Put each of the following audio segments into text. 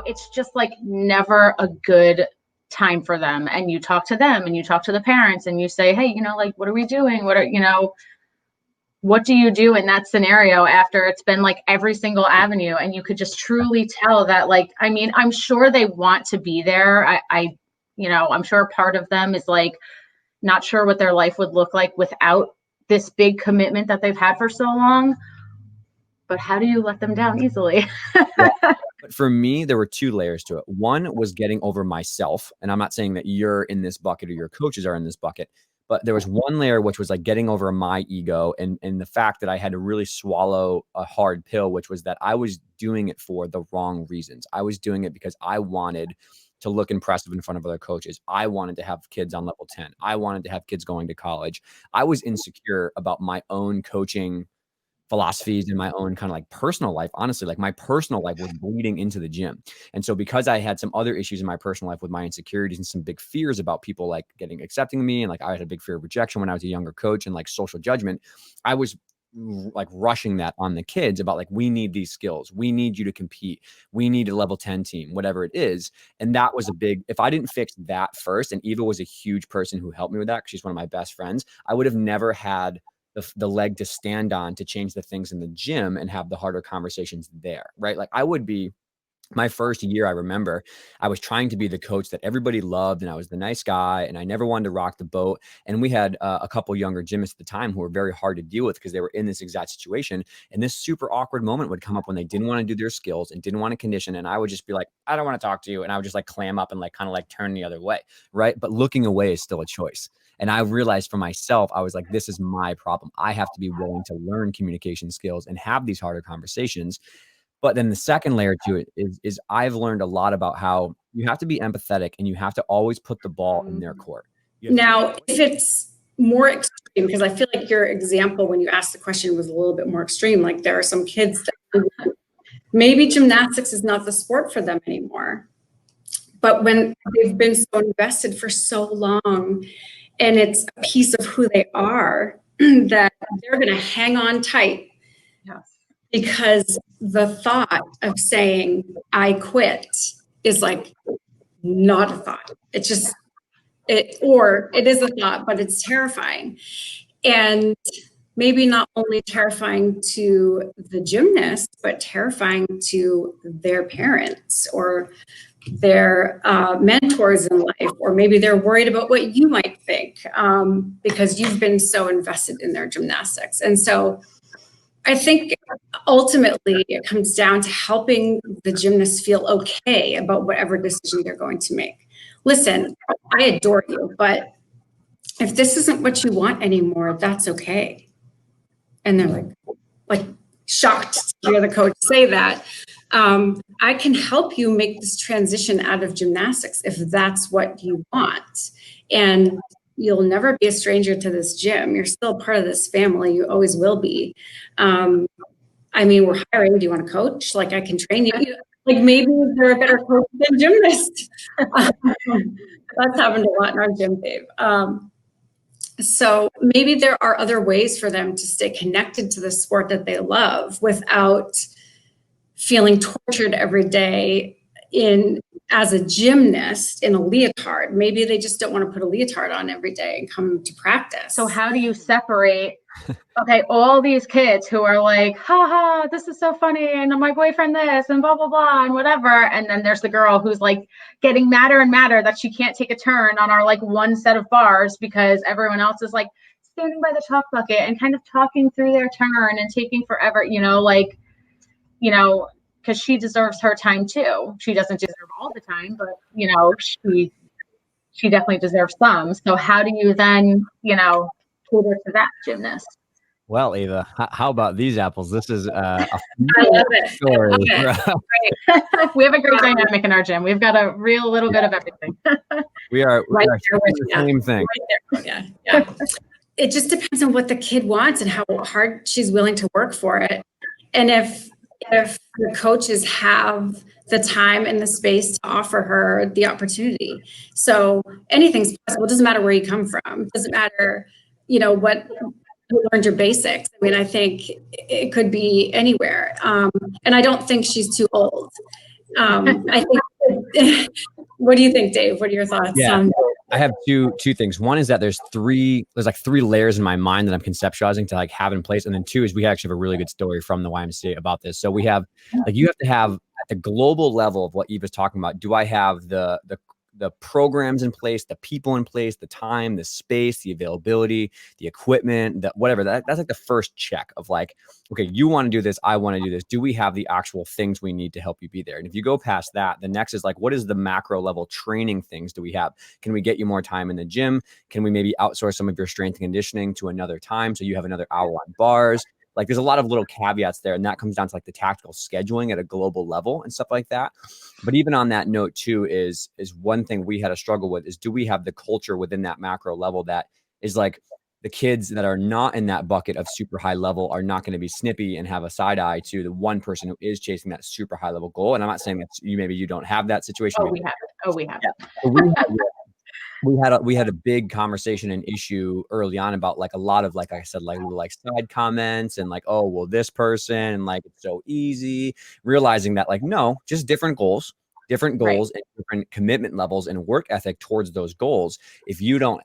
it's just like never a good time for them. And you talk to them and you talk to the parents and you say, hey, like, what are we doing? What do you do in that scenario after it's been like every single avenue? And you could just truly tell that, like, I mean, I'm sure they want to be there. I'm sure part of them is like, not sure what their life would look like without this big commitment that they've had for so long. But how do you let them down easily? Yeah. But for me, there were two layers to it. One was getting over myself. And I'm not saying that you're in this bucket or your coaches are in this bucket, but there was one layer, which was like getting over my ego and the fact that I had to really swallow a hard pill, which was that I was doing it for the wrong reasons. I was doing it because I wanted to look impressive in front of other coaches. I wanted to have kids on level 10. I wanted to have kids going to college. I was insecure about my own coaching philosophies in my own kind of like personal life. Honestly, like my personal life was bleeding into the gym. And so because I had some other issues in my personal life with my insecurities and some big fears about people like accepting me, and like I had a big fear of rejection when I was a younger coach and like social judgment, I was like rushing that on the kids about like, we need these skills. We need you to compete. We need a level 10 team, whatever it is. And that was a big, if I didn't fix that first, and Eva was a huge person who helped me with that because she's one of my best friends, I would have never had the leg to stand on to change the things in the gym and have the harder conversations there, right? Like I would be, my first year, I remember I was trying to be the coach that everybody loved and I was the nice guy and I never wanted to rock the boat. And we had a couple younger gymnasts at the time who were very hard to deal with because they were in this exact situation. And this super awkward moment would come up when they didn't want to do their skills and didn't want to condition. And I would just be like, I don't want to talk to you. And I would just like clam up and like kind of like turn the other way, right? But looking away is still a choice. And I realized for myself, I was like, this is my problem. I have to be willing to learn communication skills and have these harder conversations. But then the second layer to it is I've learned a lot about how you have to be empathetic and you have to always put the ball in their court. Now, if it's more extreme, because I feel like your example when you asked the question was a little bit more extreme, like there are some kids that maybe gymnastics is not the sport for them anymore. But when they've been so invested for so long and it's a piece of who they are, that they're going to hang on tight. Yes. Because the thought of saying, I quit is like not a thought. It's just, or it is a thought, but it's terrifying. And maybe not only terrifying to the gymnast, but terrifying to their parents or their mentors in life, or maybe they're worried about what you might think because you've been so invested in their gymnastics. And so I think ultimately it comes down to helping the gymnast feel okay about whatever decision they're going to make. Listen, I adore you, but if this isn't what you want anymore, that's okay. And they're like shocked to hear the coach say that. I can help you make this transition out of gymnastics if that's what you want. And you'll never be a stranger to this gym. You're still part of this family. You always will be. I mean, we're hiring. Do you want to coach? Like, I can train you. Like, maybe they're a better coach than gymnast. That's happened a lot in our gym, Dave. So maybe there are other ways for them to stay connected to the sport that they love without feeling tortured every day as a gymnast in a leotard. Maybe they just don't want to put a leotard on every day and come to practice. So how do you separate, okay, all these kids who are like, ha ha, this is so funny, and my boyfriend this, and blah, blah, blah, and whatever. And then there's the girl who's like getting madder and madder that she can't take a turn on our like one set of bars because everyone else is like standing by the chalk bucket and kind of talking through their turn and taking forever, because she deserves her time too. She doesn't deserve all the time, but she definitely deserves some. So how do you then, cater to that gymnast? Well, Eva, how about these apples? This is a I love it. story. We have a great dynamic in our gym. We've got a real little bit of everything. We are the same thing. Right there. Yeah. It just depends on what the kid wants and how hard she's willing to work for it. And if the coaches have the time and the space to offer her the opportunity. So anything's possible. It doesn't matter where you come from. It doesn't matter, what you learned your basics. I mean, I think it could be anywhere. And I don't think she's too old. I think, what do you think, Dave? What are your thoughts? Yeah, I have two things. One is that there's like three layers in my mind that I'm conceptualizing to like have in place. And then two is we actually have a really good story from the YMCA about this. So we have like, you have to have at the global level of what Eva's talking about. Do I have the programs in place, the people in place, the time, the space, the availability, the equipment, the whatever? That's like the first check of like, okay, you want to do this, I want to do this. Do we have the actual things we need to help you be there? And if you go past that, the next is like, what is the macro level training things do we have? Can we get you more time in the gym? Can we maybe outsource some of your strength and conditioning to another time so you have another hour on bars? Like there's a lot of little caveats there, and that comes down to like the tactical scheduling at a global level and stuff like that. But even on that note too, is one thing we had a struggle with is, do we have the culture within that macro level that is like, the kids that are not in that bucket of super high level are not going to be snippy and have a side eye to the one person who is chasing that super high level goal. And I'm not saying that maybe you don't have that situation. Oh, we have it. Oh, we have it. So we had a big conversation and issue early on about like a lot of, like I said, like side comments and like, oh, well, this person, and like, it's so easy, realizing that like, no, just different goals and different commitment levels and work ethic towards those goals. If you don't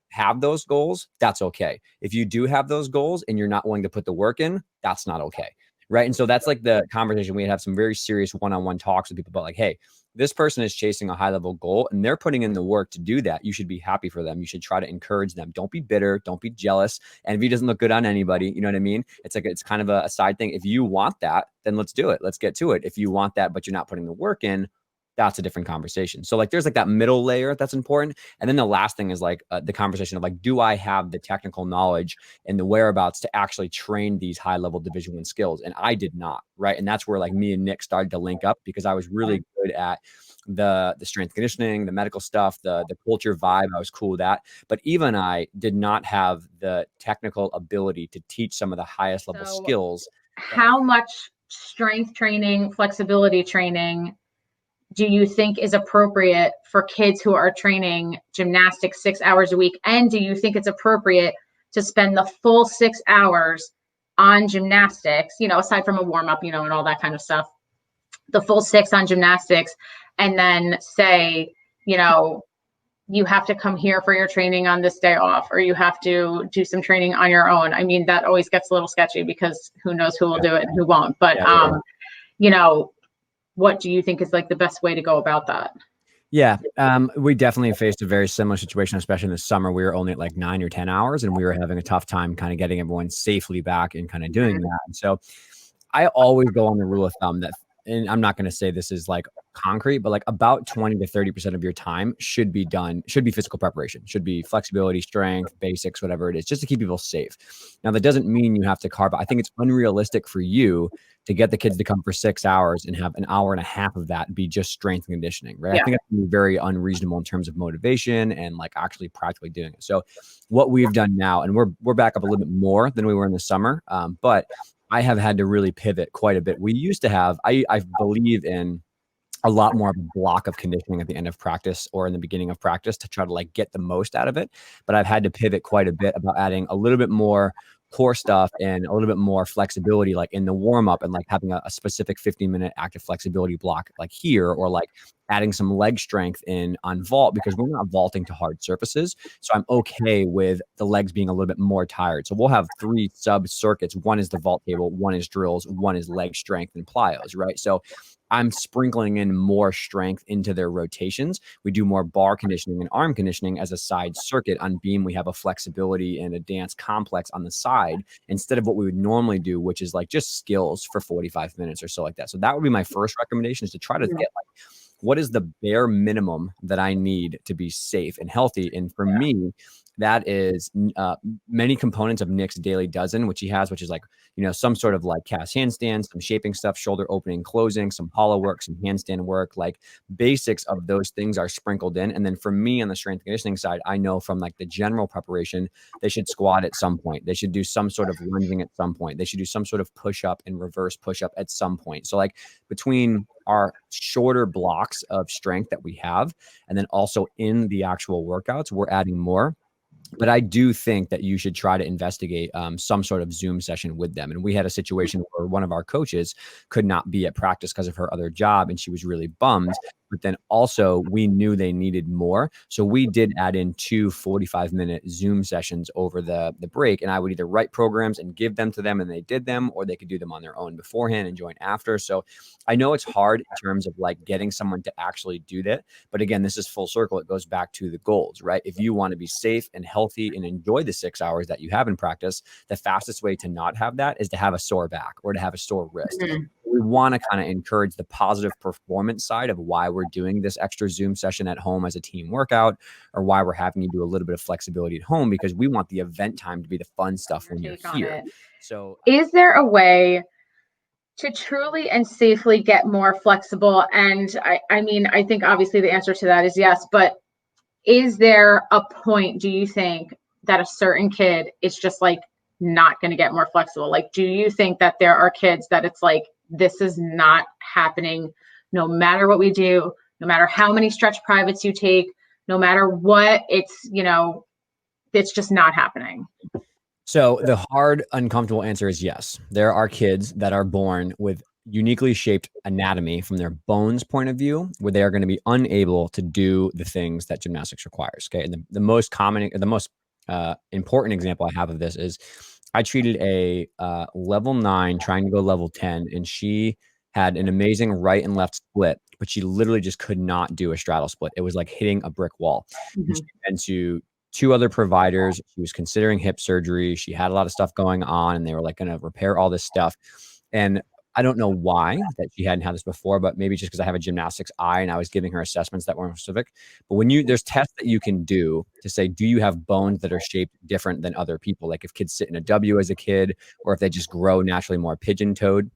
have those goals, that's okay. If you do have those goals and you're not willing to put the work in, that's not okay. Right. And so that's like the conversation. We have some very serious one-on-one talks with people about like, hey, this person is chasing a high level goal and they're putting in the work to do that. You should be happy for them. You should try to encourage them. Don't be bitter. Don't be jealous. And if he doesn't look good on anybody, you know what I mean? It's like, it's kind of a side thing. If you want that, then let's do it. Let's get to it. If you want that, but you're not putting the work in, that's a different conversation. So like, there's like that middle layer that's important. And then the last thing is like the conversation of like, do I have the technical knowledge and the whereabouts to actually train these high level Division I skills? And I did not, right? And that's where like me and Nick started to link up, because I was really good at the strength conditioning, the medical stuff, the culture vibe. I was cool with that. But Eva and I did not have the technical ability to teach some of the highest level skills. How much strength training, flexibility training do you think is appropriate for kids who are training gymnastics 6 hours a week? And do you think it's appropriate to spend the full 6 hours on gymnastics, aside from a warm up, and all that kind of stuff, the full 6 on gymnastics, and then say, you have to come here for your training on this day off, or you have to do some training on your own? I mean, that always gets a little sketchy because who knows who will do it and who won't. But, what do you think is like the best way to go about that? Yeah, we definitely faced a very similar situation, especially in the summer. We were only at like 9 or 10 hours, and we were having a tough time kind of getting everyone safely back and kind of doing that. And so I always go on the rule of thumb that, and I'm not going to say this is like concrete, but like about 20 to 30% of your time should be physical preparation, should be flexibility, strength, basics, whatever it is, just to keep people safe. Now, that doesn't mean you have to carve out. I think it's unrealistic for you to get the kids to come for 6 hours and have an hour and a half of that be just strength and conditioning, right? Yeah. I think that's very unreasonable in terms of motivation and like actually practically doing it. So what we've done now, and we're back up a little bit more than we were in the summer, but I have had to really pivot quite a bit. We used to have, I believe in a lot more of a block of conditioning at the end of practice or in the beginning of practice to try to like get the most out of it. But I've had to pivot quite a bit about adding a little bit more core stuff and a little bit more flexibility, like in the warm up, and like having a specific 15-minute active flexibility block like here, or like adding some leg strength in on vault, because we're not vaulting to hard surfaces. So I'm okay with the legs being a little bit more tired. So we'll have 3 sub circuits. One is the vault table, one is drills, one is leg strength and plyos, right? So I'm sprinkling in more strength into their rotations. We do more bar conditioning and arm conditioning as a side circuit. On beam, we have a flexibility and a dance complex on the side instead of what we would normally do, which is like just skills for 45 minutes or so like that. So that would be my first recommendation, is to try to get like, what is the bare minimum that I need to be safe and healthy? And for me, that is many components of Nick's daily dozen, which he has, which is like, some sort of like cast handstands, some shaping stuff, shoulder opening, closing, some hollow work, some handstand work, like basics of those things are sprinkled in. And then for me on the strength conditioning side, I know from like the general preparation, they should squat at some point. They should do some sort of lunging at some point. They should do some sort of push up and reverse push up at some point. So like between our shorter blocks of strength that we have, and then also in the actual workouts, we're adding more. But I do think that you should try to investigate some sort of Zoom session with them. And we had a situation where one of our coaches could not be at practice because of her other job, and she was really bummed. But then also we knew they needed more. So we did add in 2 45-minute Zoom sessions over the break. And I would either write programs and give them to them and they did them, or they could do them on their own beforehand and join after. So I know it's hard in terms of like getting someone to actually do that. But again, this is full circle. It goes back to the goals, right? If you want to be safe and healthy and enjoy the 6 hours that you have in practice, the fastest way to not have that is to have a sore back or to have a sore wrist. Mm-hmm. We want to kind of encourage the positive performance side of why we're doing this extra Zoom session at home as a team workout, or why we're having you do a little bit of flexibility at home, because we want the event time to be the fun stuff when you're here. So is there a way to truly and safely get more flexible? And I mean, I think obviously the answer to that is yes, but is there a point, do you think, that a certain kid is just like not going to get more flexible? Like, do you think that there are kids that it's like, this is not happening no matter what we do, no matter how many stretch privates you take, no matter what, it's, you know, it's just not happening? So the hard, uncomfortable answer is yes. There are kids that are born with uniquely shaped anatomy from their bones point of view, where they are going to be unable to do the things that gymnastics requires. Okay. And the most common, the most important example I have of this is I treated a level 9 trying to go level 10, and she had an amazing right and left split, but she literally just could not do a straddle split. It was like hitting a brick wall. Mm-hmm. And she went to 2 other providers. She was considering hip surgery. She had a lot of stuff going on, and they were like going to repair all this stuff. And I don't know why that she hadn't had this before, but maybe just because I have a gymnastics eye and I was giving her assessments that weren't specific. But when there's tests that you can do to say, do you have bones that are shaped different than other people? Like if kids sit in a W as a kid, or if they just grow naturally more pigeon-toed.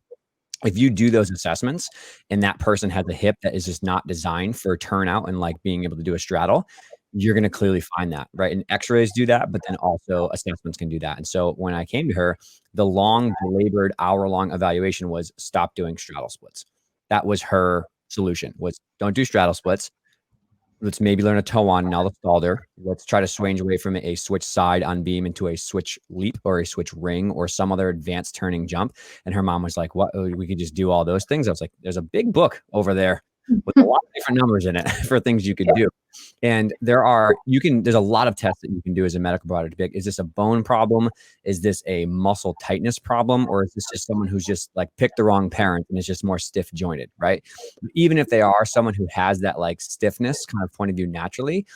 If you do those assessments and that person has a hip that is just not designed for turnout and like being able to do a straddle, you're going to clearly find that, right? And x-rays do that, but then also assessments can do that. And so when I came to her, the long, belabored, hour-long evaluation was stop doing straddle splits. That was her solution, was don't do straddle splits. Let's maybe learn a toe on and I'll install there. Let's try to swing away from a switch side on beam into a switch leap or a switch ring or some other advanced turning jump. And her mom was like, what? We could just do all those things. I was like, there's a big book over there with a lot of different numbers in it for things you could do. And there's a lot of tests that you can do as a medical provider to pick, is this a bone problem? Is this a muscle tightness problem? Or is this just someone who's just like picked the wrong parent and is just more stiff jointed, right? Even if they are someone who has that like stiffness kind of point of view naturally,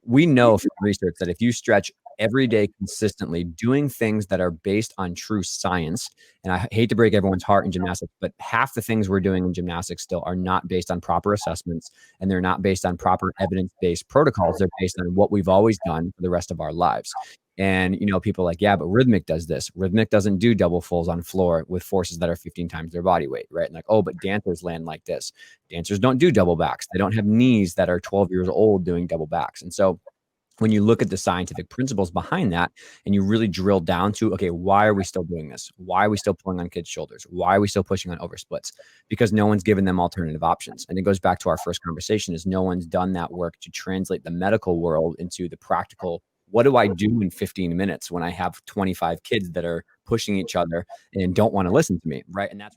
we know from research that if you stretch every day consistently, doing things that are based on true science, and I hate to break everyone's heart in gymnastics, but half the things we're doing in gymnastics still are not based on proper assessments, and they're not based on proper evidence-based protocols. They're based on what we've always done for the rest of our lives. And, you know, people are like, yeah, but Rhythmic does this. Rhythmic doesn't do double fulls on floor with forces that are 15 times their body weight, right? And like, oh, but dancers land like this. Dancers don't do double backs. They don't have knees that are 12 years old doing double backs. And so when you look at the scientific principles behind that and you really drill down to, okay, why are we still doing this? Why are we still pulling on kids' shoulders? Why are we still pushing on oversplits? Because no one's given them alternative options. And it goes back to our first conversation, is no one's done that work to translate the medical world into the practical. What do I do in 15 minutes when I have 25 kids that are pushing each other and don't want to listen to me, right? And that's